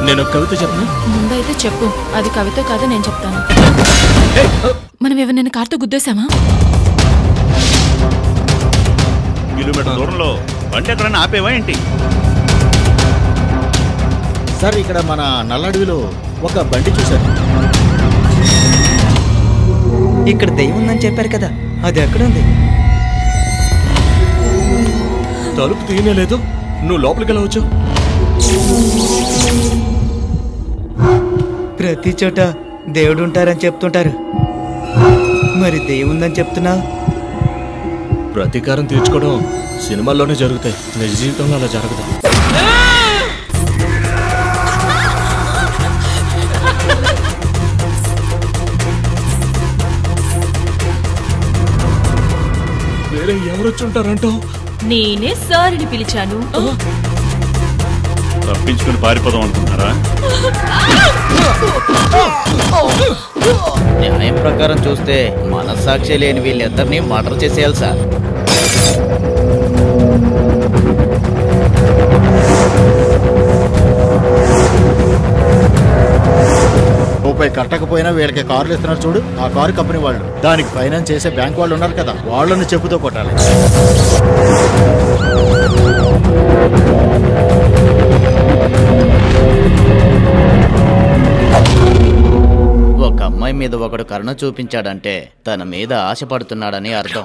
నేను కవిత చెప్పను. ముందైతే చెప్పు, అది కవిత కాదు నేను చెప్తాను. మనం ఎవరినైనా కార్తో గుద్దేశామా? కిలోమీటర్ దూరంలో బండి ఎక్కడన్నా ఆపేవా ఏంటి? సార్ ఇక్కడ మన నల్లడవిలో ఒక బండి చూశాను. ఇక్కడ దెయ్యం ఉందని చెప్పారు కదా, అది ఎక్కడుంది? తలుపు తీయలేదు, నువ్వు లోపలికి వెళ్ళవచ్చు. ప్రతి చోట దేవుడు ఉంటారని చెప్తుంటారు, మరి దెయ్యం ఉందని చెప్తున్నావు? ప్రతీకారం తీర్చుకోవడం సినిమాల్లోనే జరుగుతాయి, నిజ జీవితంలో అలా జరగదు. వేరే ఎవరొచ్చి ఉంటారంటావు? నేనే సార్ని పిలిచాను. తప్పించుకుని పారిపోదాం అనుకుంటున్నారా? న్యాయం ప్రకారం చూస్తే మనస్సాక్షి లేని వీళ్ళిద్దరినీ మర్డర్ చేసేయాలి సార్. రూపాయి కట్టకపోయినా వీళ్ళకి కార్లు ఇస్తున్నారు చూడు, ఆ కారు కంపెనీ వాళ్ళు, దానికి ఫైనాన్స్ చేసే బ్యాంక్ వాళ్ళు ఉన్నారు కదా, వాళ్ళని చెప్పుతో కొట్టాలి. ఒక అమ్మాయి మీద ఒకడు కరుణ చూపించాడంటే తన మీద ఆశపడుతున్నాడని అర్థం.